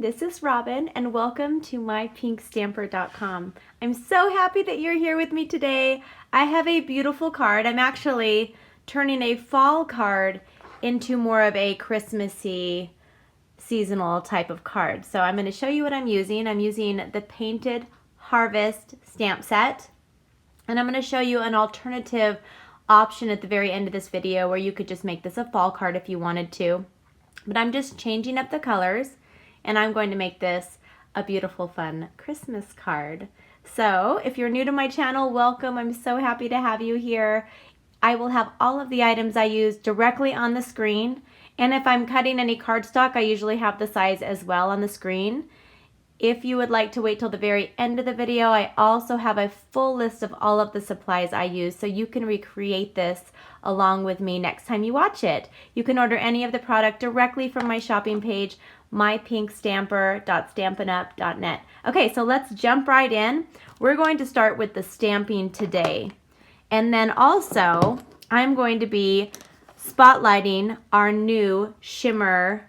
everyone, this is Robyn and welcome to MYPINKSTAMPER.com. I'm so happy that you're here with me today. I have a beautiful card. I'm actually turning a fall card into more of a Christmassy seasonal type of card. So I'm going to show you what I'm using. I'm using the Painted Harvest stamp set, and I'm going to show you an alternative option at the very end of this video where you could just make this a fall card if you wanted to. But I'm just changing up the colors, and I'm going to make this a beautiful, fun Christmas card. So if you're new to my channel, welcome. I'm so happy to have you here. I will have all of the items I use directly on the screen, and if I'm cutting any cardstock, I usually have the size as well on the screen. If you would like to wait till the very end of the video, I also have a full list of all of the supplies I use, so you can recreate this along with me next time you watch it. You can order any of the product directly from my shopping page, mypinkstamper.stampinup.net. Okay, so let's jump right in. We're going to start with the stamping today. And then also, I'm going to be spotlighting our new Shimmer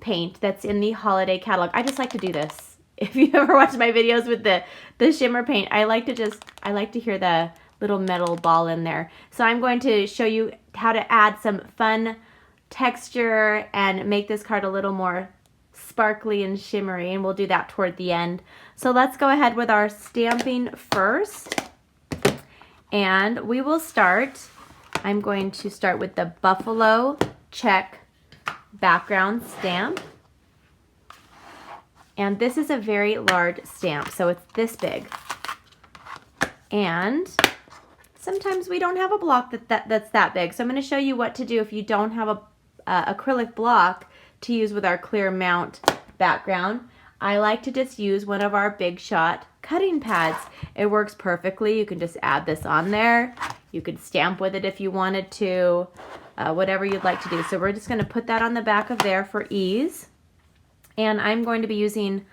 Paint that's in the holiday catalog. I just like to do this. If you ever watch my videos with the Shimmer Paint, I like to hear the little metal ball in there. So I'm going to show you how to add some fun texture and make this card a little more sparkly and shimmery, and we'll do that toward the end. So let's go ahead with our stamping first, and we will start. I'm going to start with the Buffalo Check background stamp, and this is a very large stamp, so it's this big, and sometimes we don't have a block that's that big, so I'm going to show you what to do if you don't have a acrylic block to use with our clear mount background. I like to just use one of our Big Shot cutting pads. It works perfectly. You can just add this on there. You could stamp with it if you wanted to. Whatever you'd like to do. So we're just going to put that on the back of there for ease. And I'm going to be using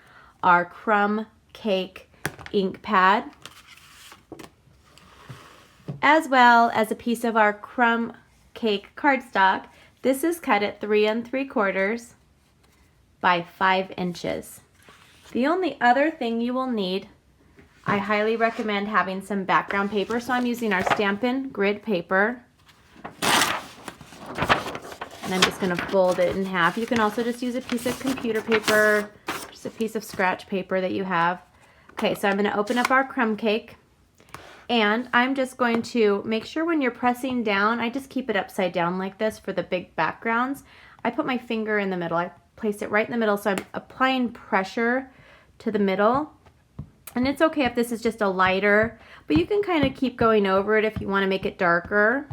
our CRUMB Cake ink pad, as well as a piece of our CRUMB Cake cardstock. This is cut at 3 3/4 by 5 inches. The only other thing you will need, I highly recommend having some background paper. So I'm using our Stampin grid paper. And I'm just going to fold it in half. You can also just use a piece of computer paper, just a piece of scratch paper that you have. Okay, so I'm going to open up our crumb cake, and I'm just going to make sure when you're pressing down, I just keep it upside down like this for the big backgrounds. I put my finger in the middle. I place it right in the middle, so I'm applying pressure to the middle. And it's okay if this is just a lighter, but you can kind of keep going over it if you want to make it darker.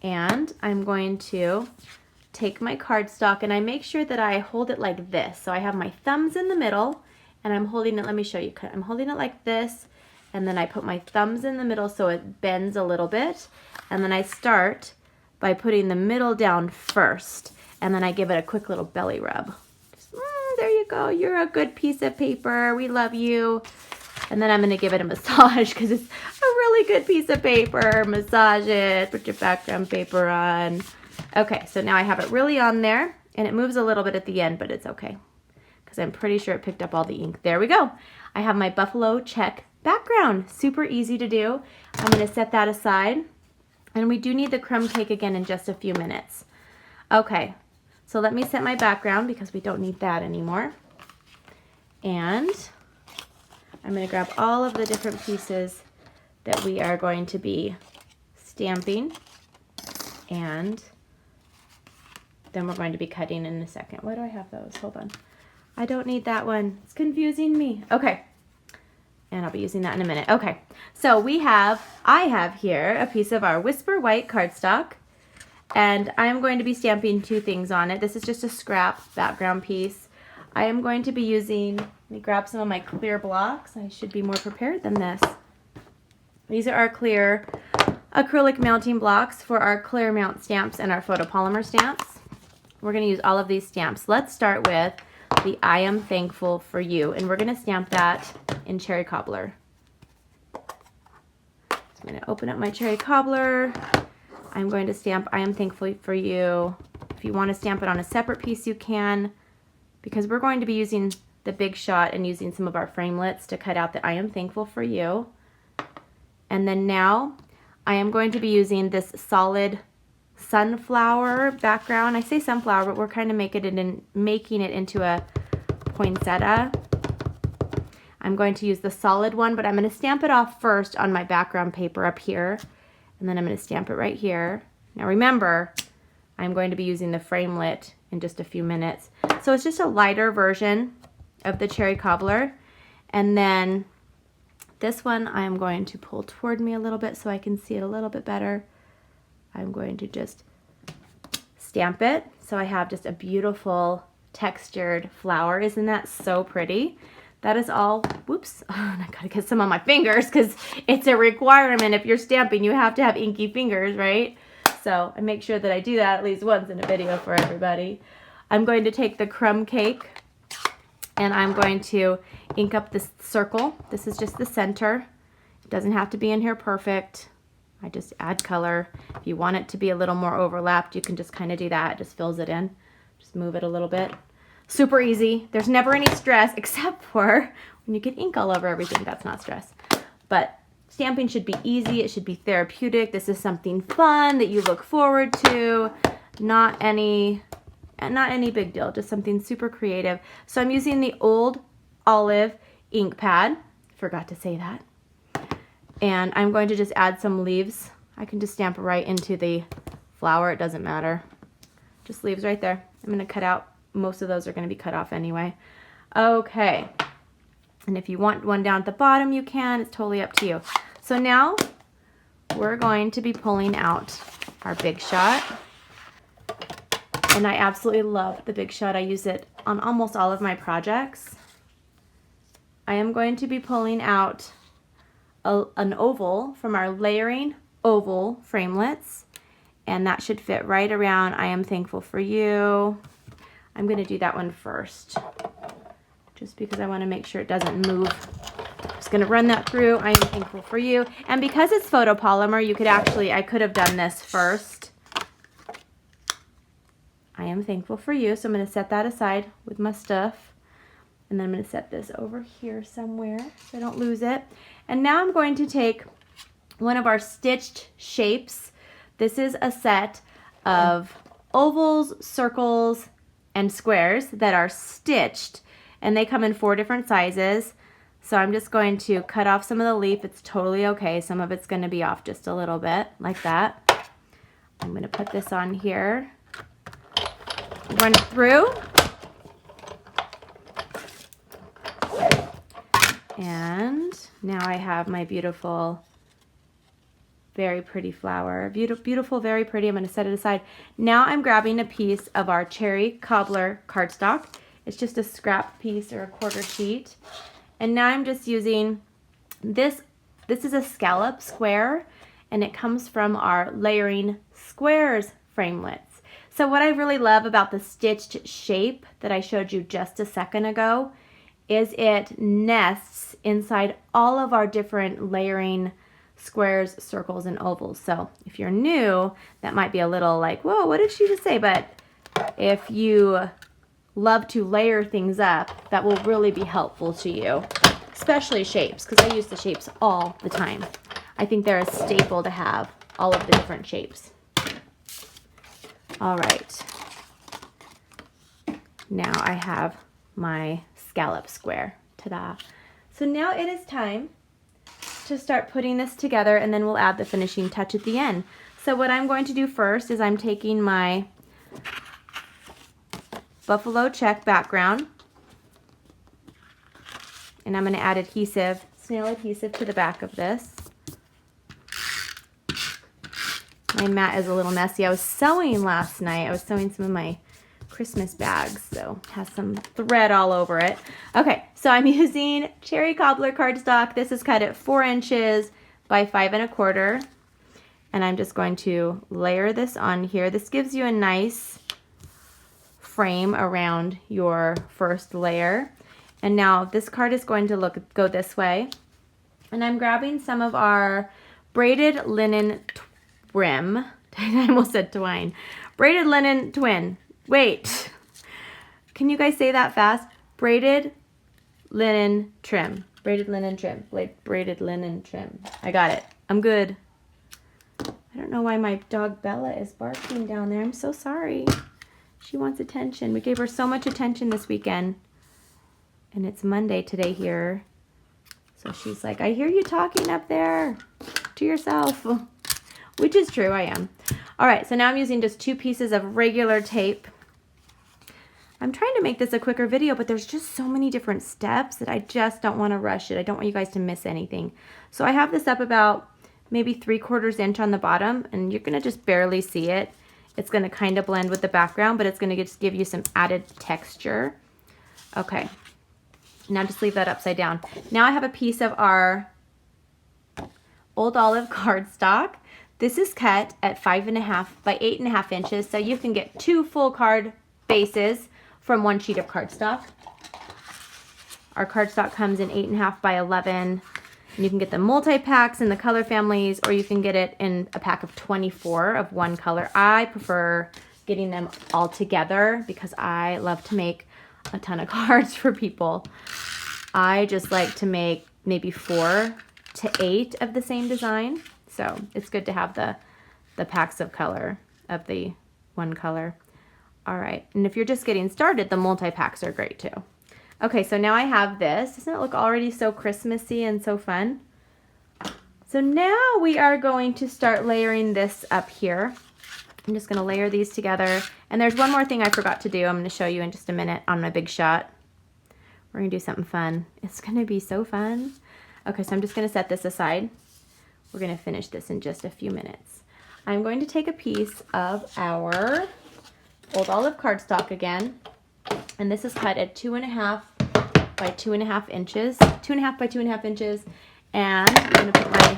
And I'm going to take my cardstock, and I make sure that I hold it like this. So I have my thumbs in the middle, and I'm holding it, let me show you. I'm holding it like this, and then I put my thumbs in the middle so it bends a little bit. And then I start by putting the middle down first, and then I give it a quick little belly rub. Just, there you go. You're a good piece of paper. We love you. And then I'm going to give it a massage because it's a really good piece of paper. Massage it, put your background paper on. Okay, so now I have it really on there, and it moves a little bit at the end, but it's okay because I'm pretty sure it picked up all the ink. There we go. I have my Buffalo Check background. Super easy to do. I'm going to set that aside, and we do need the crumb cake again in just a few minutes. Okay, so let me set my background because we don't need that anymore. And I'm going to grab all of the different pieces that we are going to be stamping, and then we're going to be cutting in a second. Why do I have those? Hold on. I don't need that one. It's confusing me. Okay. And I'll be using that in a minute. Okay. So I have here a piece of our Whisper White cardstock, and I'm going to be stamping 2 things on it. This is just a scrap background piece. I am going to be using, let me grab some of my clear blocks. I should be more prepared than this. These are our clear acrylic mounting blocks for our clear mount stamps and our photopolymer stamps. We're going to use all of these stamps. Let's start with the I Am Thankful for You, and we're going to stamp that in Cherry Cobbler. So I'm going to open up my Cherry Cobbler. I'm going to stamp I Am Thankful for You If you want to stamp it on a separate piece, you can, because we're going to be using the Big Shot and using some of our framelits to cut out the I am thankful for you. And then now I am going to be using this solid sunflower background. I say sunflower, but we're kind of making it into a poinsettia. I'm going to use the solid one, but I'm going to stamp it off first on my background paper up here, and then I'm going to stamp it right here. Now remember, I'm going to be using the framelit in just a few minutes. So it's just a lighter version of the cherry cobbler. And then this one I'm going to pull toward me a little bit so I can see it a little bit better. I'm going to just stamp it so I have just a beautiful textured flower. Isn't that so pretty? That is all. Whoops, oh, I gotta get some on my fingers because it's a requirement. If you're stamping, you have to have inky fingers, right? So I make sure that I do that at least once in a video for everybody. I'm going to take the crumb cake and I'm going to ink up this circle. This is just the center. It doesn't have to be in here perfect. I just add color. If you want it to be a little more overlapped, you can just kind of do that. It just fills it in. Just move it a little bit. Super easy. There's never any stress except for when you get ink all over everything. That's not stress. But stamping should be easy. It should be therapeutic. This is something fun that you look forward to. Not any big deal. Just something super creative. So I'm using the Old Olive ink pad. Forgot to say that. And I'm going to just add some leaves. I can just stamp right into the flower. It doesn't matter. Just leaves right there. I'm going to cut out. Most of those are going to be cut off anyway. Okay. And if you want one down at the bottom, you can. It's totally up to you. So now we're going to be pulling out our Big Shot. And I absolutely love the Big Shot. I use it on almost all of my projects. I am going to be pulling out an oval from our layering oval framelits. And that should fit right around I am thankful for you. I'm going to do that one first, just because I want to make sure it doesn't move. I'm just going to run that through. I am thankful for you. And because it's photopolymer, you could actually, I could have done this first. I am thankful for you. So I'm going to set that aside with my stuff. And then I'm going to set this over here somewhere so I don't lose it. And now I'm going to take one of our stitched shapes. This is a set of ovals, circles, and squares that are stitched, and they come in 4 different sizes. So I'm just going to cut off some of the leaf. It's totally okay. Some of it's going to be off just a little bit like that. I'm going to put this on here, run it through, and now I have my beautiful, very pretty flower. Beautiful, very pretty. I'm going to set it aside. Now I'm grabbing a piece of our cherry cobbler cardstock. It's just a scrap piece or a quarter sheet. And now I'm just using this. This is a scallop square, and it comes from our layering squares framelits. So what I really love about the stitched shape that I showed you just a second ago is it nests inside all of our different layering squares, circles, and ovals. So if you're new, that might be a little like, whoa, what did she just say? But if you love to layer things up, that will really be helpful to you, especially shapes, because I use the shapes all the time. I think they're a staple to have, all of the different shapes. All right. Now I have my scallop square. Ta-da. So now it is time to start putting this together, and then we'll add the finishing touch at the end. So what I'm going to do first is I'm taking my buffalo check background, and I'm going to add adhesive, snail adhesive to the back of this. My mat is a little messy. I was sewing last night. I was sewing some of my Christmas bags, so it has some thread all over it. Okay, so I'm using cherry cobbler cardstock. This is cut at 4 inches by 5 1/4, and I'm just going to layer this on here. This gives you a nice frame around your first layer. And now this card is going to go this way, and I'm grabbing some of our braided linen trim. I almost said twine. Braided linen twin. Wait. Can you guys say that fast? Braided linen trim. Braided linen trim. Braided linen trim. I got it. I'm good. I don't know why my dog Bella is barking down there. I'm so sorry. She wants attention. We gave her so much attention this weekend. And it's Monday today here. So she's like, I hear you talking up there to yourself. Which is true, I am. All right, so now I'm using just 2 pieces of regular tape. I'm trying to make this a quicker video, but there's just so many different steps that I just don't want to rush it. I don't want you guys to miss anything. So I have this up about maybe 3/4 inch on the bottom, and you're gonna just barely see it. It's gonna kind of blend with the background, but it's gonna just give you some added texture. Okay, now just leave that upside down. Now I have a piece of our Old Olive cardstock. This is cut at 5.5 by 8.5 inches, so you can get 2 full card bases from 1 sheet of cardstock. Our cardstock comes in 8.5 by 11. And you can get the multi-packs in the color families, or you can get it in a pack of 24 of 1 color. I prefer getting them all together because I love to make a ton of cards for people. I just like to make maybe 4 to 8 of the same design. So it's good to have the packs of color, of the 1 color. All right, and if you're just getting started, the multi-packs are great too. Okay, so now I have this. Doesn't it look already so Christmassy and so fun? So now we are going to start layering this up here. I'm just gonna layer these together. And there's one more thing I forgot to do. I'm gonna show you in just a minute on my big shot. We're gonna do something fun. It's gonna be so fun. Okay, so I'm just gonna set this aside. We're gonna finish this in just a few minutes. I'm going to take a piece of our Old Olive cardstock again. And this is cut at 2.5 by 2.5 inches. 2.5 by 2.5 inches. And I'm gonna put my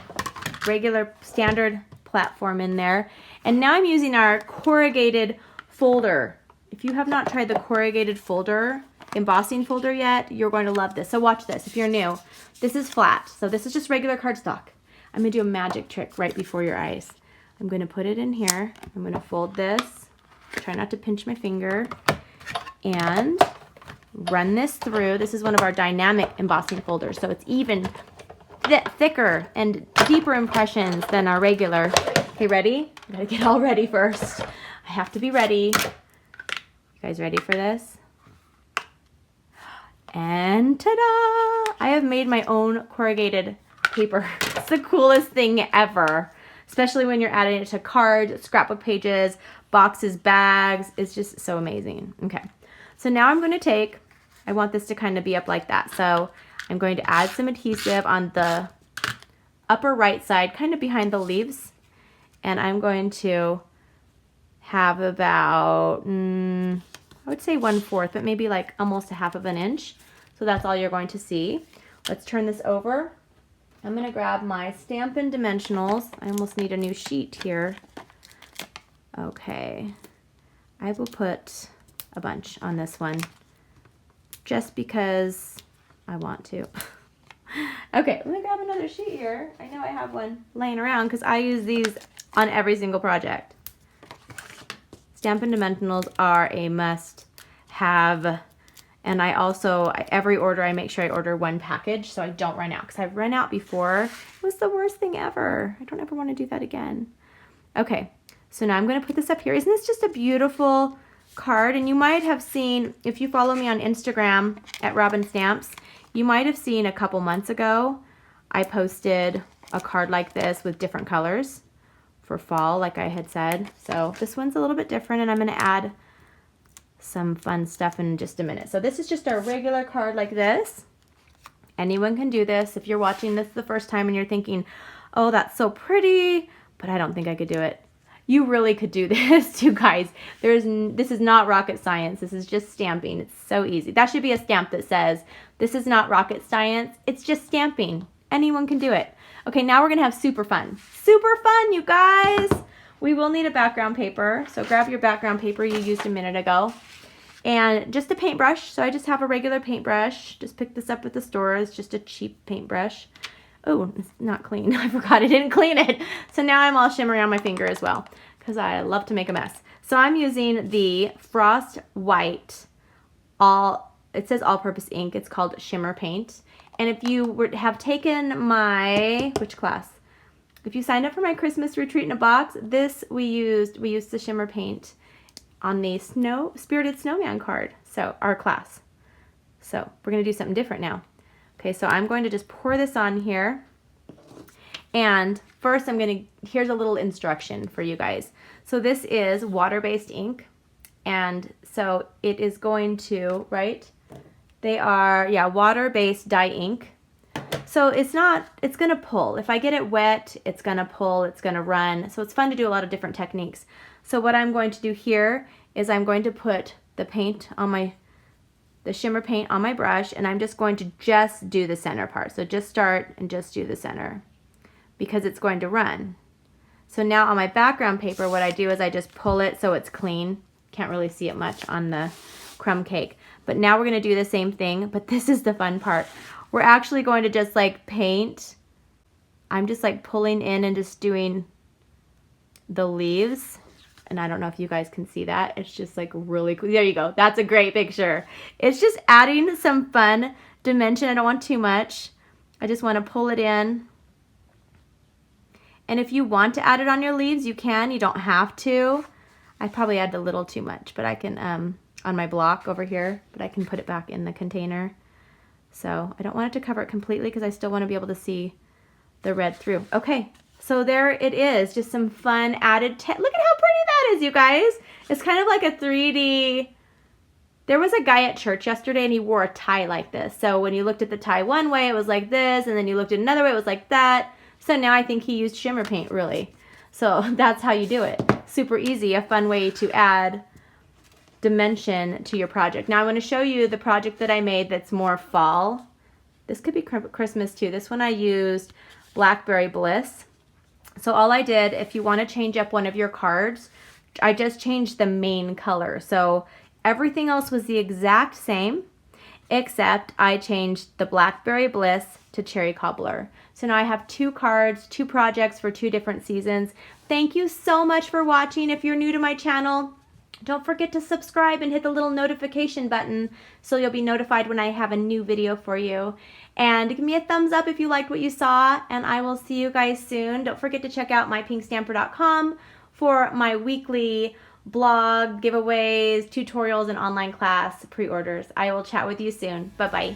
regular standard platform in there. And now I'm using our corrugated folder. If you have not tried the corrugated folder, embossing folder yet, you're going to love this. So watch this if you're new. This is flat. So this is just regular cardstock. I'm gonna do a magic trick right before your eyes. I'm gonna put it in here. I'm gonna fold this. Try not to pinch my finger. And run this through. This is one of our dynamic embossing folders, so it's even thicker and deeper impressions than our regular. Okay, ready? I gotta get all ready first. I have to be ready. You guys ready for this? And ta-da! I have made my own corrugated paper. It's the coolest thing ever, especially when you're adding it to cards, scrapbook pages, boxes, bags. It's just so amazing. Okay. So now I'm going to take, I want this to kind of be up like that. So I'm going to add some adhesive on the upper right side, kind of behind the leaves. And I'm going to have about, I would say 1/4, but maybe like almost 1/2 inch. So that's all you're going to see. Let's turn this over. I'm going to grab my Stampin' Dimensionals. I almost need a new sheet here. Okay. I will put a bunch on this one just because I want to. Okay, let me grab another sheet here. I know I have one laying around because I use these on every single project. Stampin' Dimensionals are a must have, and I also, every order I make sure I order 1 package so I don't run out, because I've run out before. It was the worst thing ever. I don't ever want to do that again. Okay, so now I'm going to put this up here. Isn't this just a beautiful card? And you might have seen, if you follow me on Instagram at Robyn Stamps, you might have seen a couple months ago I posted a card like this with different colors for fall, like I had said. So this one's a little bit different, and I'm going to add some fun stuff in just a minute. So this is just a regular card like this. Anyone can do this. If you're watching this the first time and you're thinking, oh, that's so pretty, but I don't think I could do it. You really could do this, you guys. This is not rocket science. This is just stamping. It's so easy. That should be a stamp that says, this is not rocket science. It's just stamping. Anyone can do it. Okay, now we're gonna have super fun. Super fun, you guys. We will need a background paper. So grab your background paper you used a minute ago. And just a paintbrush. So I just have a regular paintbrush. Just pick this up at the store. It's just a cheap paintbrush. Oh, it's not clean. I forgot I didn't clean it. So now I'm all shimmery on my finger as well, because I love to make a mess. So I'm using the Frost White, it says all-purpose ink. It's called Shimmer Paint. And if you have taken my, which class? If you signed up for my Christmas retreat in a box, we used the Shimmer Paint on the Spirited Snowman card, so our class. So we're gonna do something different now. Okay, so I'm going to just pour this on here. And first here's a little instruction for you guys. So this is water-based ink. And so it is going to, right? They are, yeah, water-based dye ink. So it's gonna pull. If I get it wet, it's gonna pull, it's gonna run. So it's fun to do a lot of different techniques. So what I'm going to do here is I'm going to put the paint on the shimmer paint on my brush, and I'm just going to do the center part. So just start and just do the center because it's going to run. So now on my background paper, what I do is I just pull it so it's clean. Can't really see it much on the crumb cake. But now we're gonna do the same thing, but this is the fun part. We're actually going to just like paint. I'm just like pulling in and just doing the leaves. And I don't know if you guys can see that. It's just like really cool. There you go. That's a great picture. It's just adding some fun dimension. I don't want too much. I just want to pull it in. And if you want to add it on your leaves, you can. You don't have to. I probably add a little too much, but I can, on my block over here, but I can put it back in the container. So I don't want it to cover it completely because I still want to be able to see the red through. Okay, so there it is. Just some fun added, look at how pretty that is, you guys. It's kind of like a 3D. There was a guy at church yesterday and he wore a tie like this. So when you looked at the tie one way, it was like this, and then you looked at another way, it was like that. So now I think he used shimmer paint, really. So that's how you do it. Super easy, a fun way to add dimension to your project. Now I want to show you the project that I made that's more fall. This could be Christmas too. This one I used Blackberry Bliss. So all I did, if you want to change up one of your cards, I just changed the main color. So everything else was the exact same, except I changed the Blackberry Bliss to Cherry Cobbler. So now I have 2 cards, 2 projects for 2 different seasons. Thank you so much for watching. If you're new to my channel, don't forget to subscribe and hit the little notification button so you'll be notified when I have a new video for you. And give me a thumbs up if you liked what you saw, and I will see you guys soon. Don't forget to check out MyPinkStamper.com for my weekly blog, giveaways, tutorials, and online class pre-orders. I will chat with you soon. Bye-bye.